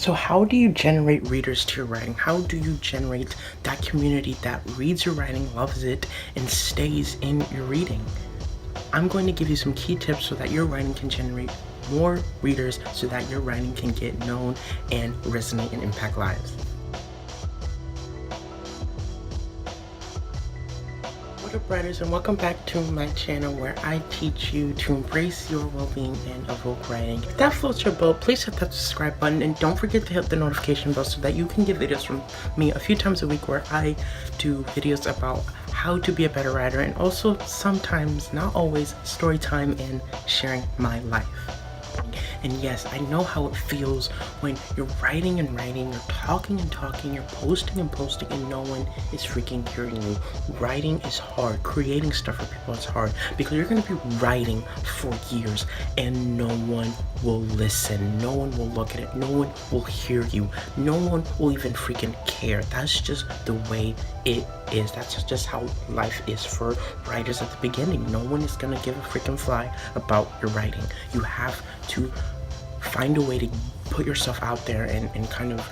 So how do you generate readers to your writing? How do you generate that community that reads your writing, loves it, and stays in your reading? I'm going to give you some key tips so that your writing can generate more readers, so that your writing can get known and resonate and impact lives. What up, writers, and welcome back to my channel where I teach you to embrace your well-being and evoke writing. If that floats your boat, please hit that subscribe button and don't forget to hit the notification bell so that you can get videos from me a few times a week where I do videos about how to be a better writer, and also sometimes, not always, story time and sharing my life. And yes, I know how it feels when you're writing and writing, you're talking and talking, you're posting and posting, and no one is freaking hearing you. Writing is hard. Creating stuff for people is hard because you're going to be writing for years and no one will listen. No one will look at it. No one will hear you. No one will even freaking care. That's just the way it is. That's just how life is for writers at the beginning. No one is going to give a freaking fly about your writing. You have to find a way to put yourself out there and kind of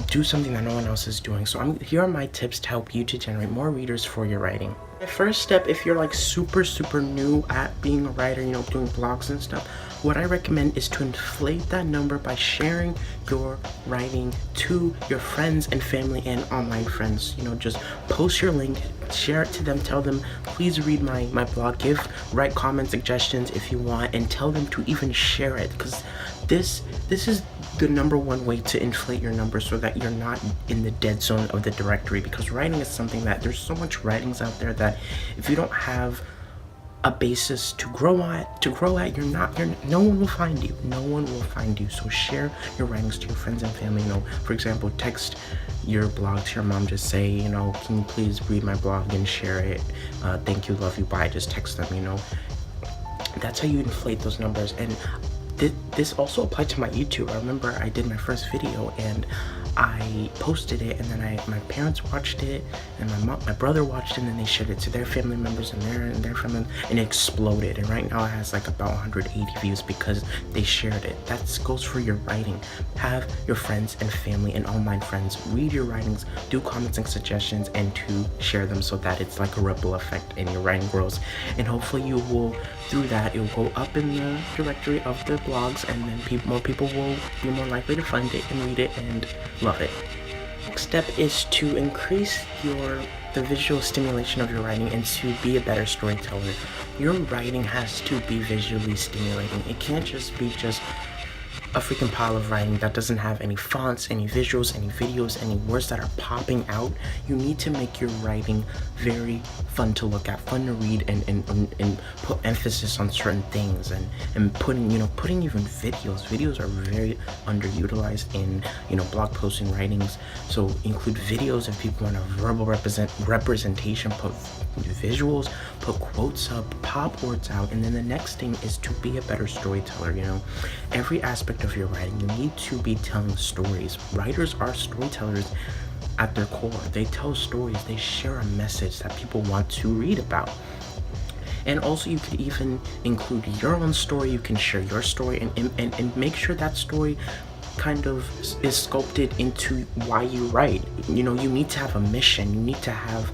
do something that no one else is doing. So here are my tips to help you to generate more readers for your writing. The first step, if you're like super new at being a writer, you know, doing blogs and stuff, what I recommend is to inflate that number by sharing your writing to your friends and family and online friends. You know, just post your link, share it to them, tell them, please read my blog, write comment suggestions if you want, and tell them to even share it, because this is the #1 way to inflate your numbers so that you're not in the dead zone of the directory. Because writing is something that there's so much writings out there that if you don't have a basis to grow at, no one will find you. No one will find you. So share your writings to your friends and family. You know, for example, text your blog to your mom, just say, you know, can you please read my blog and share it? Thank you, love you, bye. Just text them, you know. That's how you inflate those numbers. And this also applied to my YouTube. I remember I did my first video and I posted it, and then my parents watched it, and my brother watched it, and then they shared it to their family members and their family, and it exploded. And right now it has like about 180 views because they shared it. That goes for your writing. Have your friends and family and online friends read your writings, do comments and suggestions, and to share them so that it's like a ripple effect and your writing grows. And hopefully you will, through that, it will go up in the directory of the blogs, and then more people will be more likely to find it and read it and love it. Next step is to increase the visual stimulation of your writing and to be a better storyteller. Your writing has to be visually stimulating. It can't just be a freaking pile of writing that doesn't have any fonts, any visuals, any videos, any words that are popping out. You need to make your writing very fun to look at, fun to read, and put emphasis on certain things, and putting even videos. Videos are very underutilized in, you know, blog posting writings. So include videos if people want a verbal representation, put visuals, put quotes up, pop words out. And then the next thing is to be a better storyteller. You know, every aspect of your writing, you need to be telling stories. Writers are storytellers at their core. They tell stories, they share a message that people want to read about. And also, you could even include your own story. You can share your story and make sure that story kind of is sculpted into why you write. You know, you need to have a mission. You need to have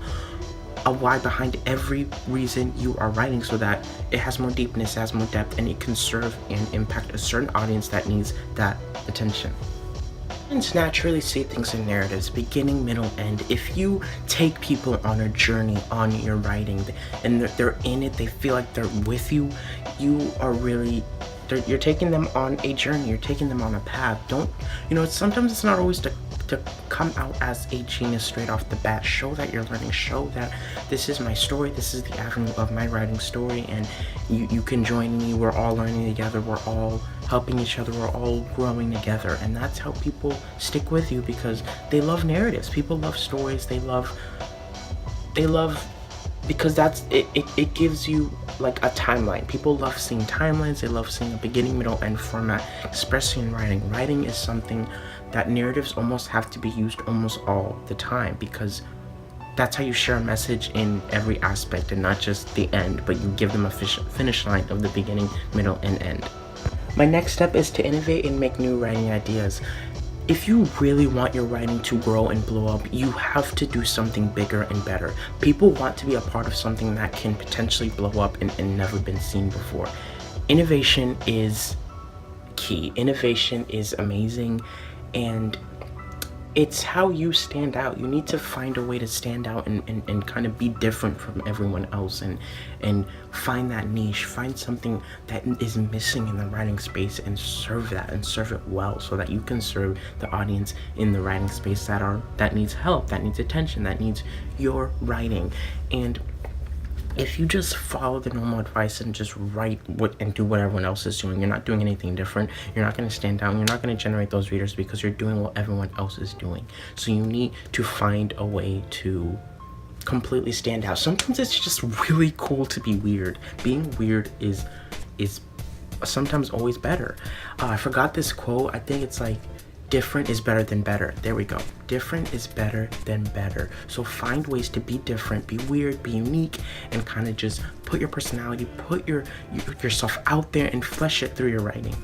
a why behind every reason you are writing, so that it has more deepness, it has more depth, and it can serve and impact a certain audience that needs that attention. Humans naturally see things in narratives, beginning, middle, end. If you take people on a journey on your writing and they're in it, they feel like they're with you, you're taking them on a journey, you're taking them on a path. Sometimes it's not always to come out as a genius straight off the bat. Show that you're learning, show that this is my story, this is the avenue of my writing story, and you can join me. We're all learning together, we're all helping each other, we're all growing together. And that's how people stick with you, because they love narratives. People love stories. They love because it gives you like a timeline. People love seeing timelines. They love seeing a beginning, middle, end format, especially in writing. Writing is something that narratives almost have to be used almost all the time, because that's how you share a message in every aspect, and not just the end, but you give them a finish line of the beginning, middle, and end. My next step is to innovate and make new writing ideas. if you really want your writing to grow and blow up, you have to do something bigger and better. People want to be a part of something that can potentially blow up and never been seen before. Innovation is key. Innovation is amazing, and it's how you stand out. You need to find a way to stand out and kind of be different from everyone else, and find that niche, find something that is missing in the writing space, and serve that, and serve it well, so that you can serve the audience in the writing space that needs help, that needs attention, that needs your writing. And if you just follow the normal advice and just write and do what everyone else is doing, you're not doing anything different, you're not going to stand out, and you're not going to generate those readers, because you're doing what everyone else is doing. So you need to find a way to completely stand out. Sometimes it's just really cool to be weird. Being weird is sometimes always better. I forgot this quote. I think it's like, different is better than better. There we go. Different is better than better. So find ways to be different, be weird, be unique, and kind of just put your personality, put yourself out there, and flesh it through your writing.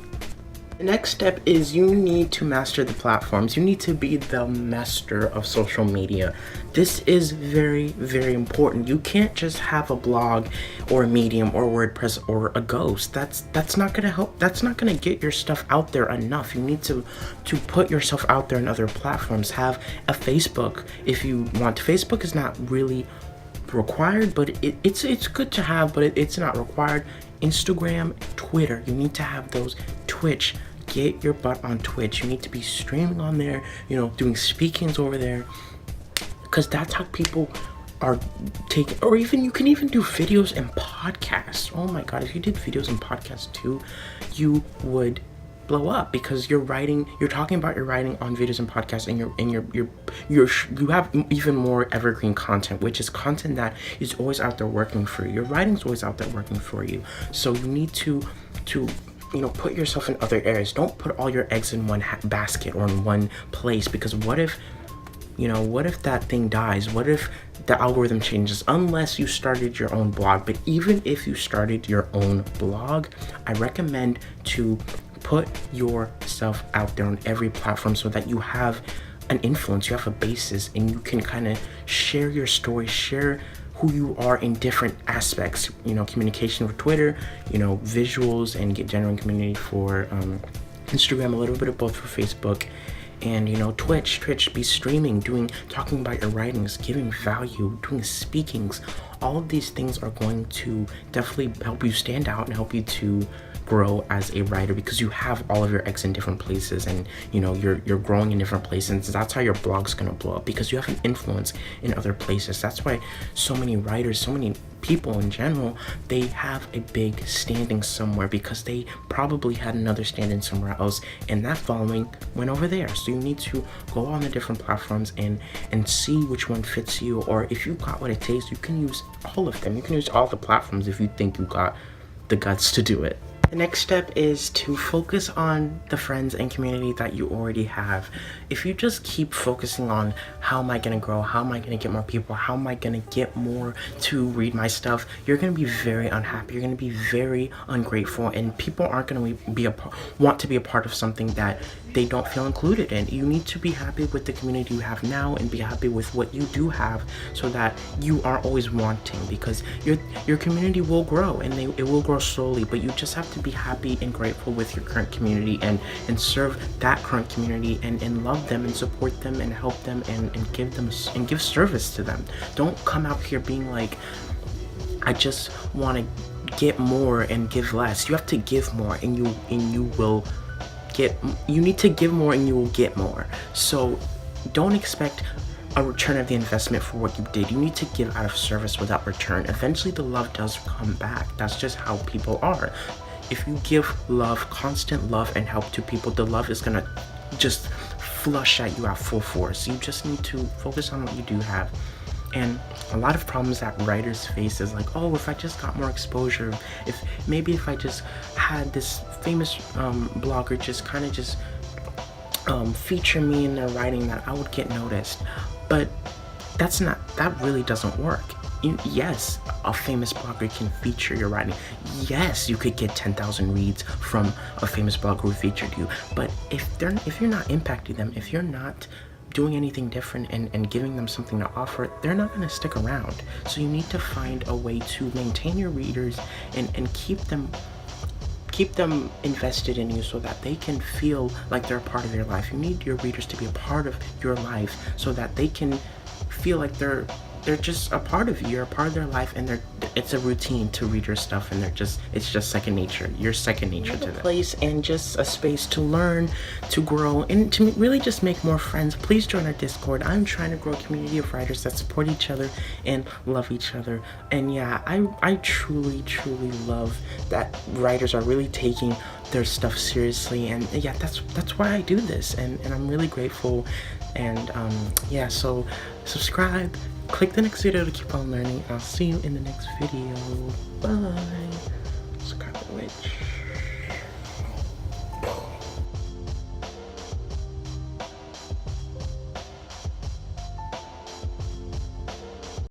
The next step is you need to master the platforms. You need to be the master of social media. This is very, very important. You can't just have a blog or a Medium or WordPress or a Ghost. That's not gonna help. That's not gonna get your stuff out there enough. You need to put yourself out there in other platforms. Have a Facebook if you want. Facebook is not really required, but it's good to have, but it's not required. Instagram, Twitter, you need to have those. Twitch, get your butt on Twitch. You need to be streaming on there, doing speakings over there, because that's how people are taking. Or even you can even do videos and podcasts. Oh my god, if you did videos and podcasts too, you would blow up, because you're talking about your writing on videos and podcasts, and you have even more evergreen content, which is content that is always out there working for you. Your writing's always out there working for you. So you need to put yourself in other areas. Don't put all your eggs in one basket or in one place, because what if that thing dies? What if the algorithm changes? Unless you started your own blog. But even if you started your own blog, I recommend to put yourself out there on every platform, so that you have an influence, you have a basis, and you can kind of share your story, share who you are in different aspects, communication for Twitter, visuals, and generating community for Instagram, a little bit of both for Facebook, and Twitch, be streaming, talking about your writings, giving value, doing speakings. All of these things are going to definitely help you stand out and help you to grow as a writer, because you have all of your eggs in different places, and you're growing in different places. That's how your blog's gonna blow up, because you have an influence in other places. That's why so many writers, so many people in general, they have a big standing somewhere, because they probably had another standing somewhere else, and that following went over there. So you need to go on the different platforms and see which one fits you, or if you got what it takes, you can use all of them. You can use all the platforms if you think you got the guts to do it. The next step is to focus on the friends and community that you already have. If you just keep focusing on how am I going to grow, how am I going to get more people, how am I going to get more to read my stuff, you're going to be very unhappy. You're going to be very ungrateful, and people aren't going to want to be a part of something that they don't feel included in. You need to be happy with the community you have now, and be happy with what you do have, so that you are always wanting, because your community will grow, and it will grow slowly, but you just have to be happy and grateful with your current community, and serve that current community, and love them, and support them, and help them, and give service to them. Don't come out here being like, I just want to get more and give less. You have to give more, and you will get. You need to give more, and you will get more. So don't expect a return of the investment for what you did. You need to give out of service without return. Eventually the love does come back. That's just how people are. If you give love, constant love and help to people, the love is gonna just flush at you at full force. You just need to focus on what you do have. And a lot of problems that writers face is like, oh, if I just got more exposure, if I just had this famous blogger just kind of feature me in their writing, that I would get noticed. But that really doesn't work. Yes, a famous blogger can feature your writing. Yes, you could get 10,000 reads from a famous blogger who featured you, but if you're not impacting them, if you're not doing anything different and giving them something to offer, they're not going to stick around. So you need to find a way to maintain your readers and keep them invested in you so that they can feel like they're a part of your life. You need your readers to be a part of your life so that they can feel like they're just a part of you. You're a part of their life, and it's a routine to read your stuff, and it's just second nature. You're second nature to them. Place and just a space to learn, to grow, and to really just make more friends. Please join our Discord. I'm trying to grow a community of writers that support each other and love each other. And yeah, I truly love that writers are really taking their stuff seriously, and yeah, that's why I do this, and I'm really grateful. And yeah, so subscribe, click the next video to keep on learning. I'll see you in the next video. Bye. Scarlet Witch.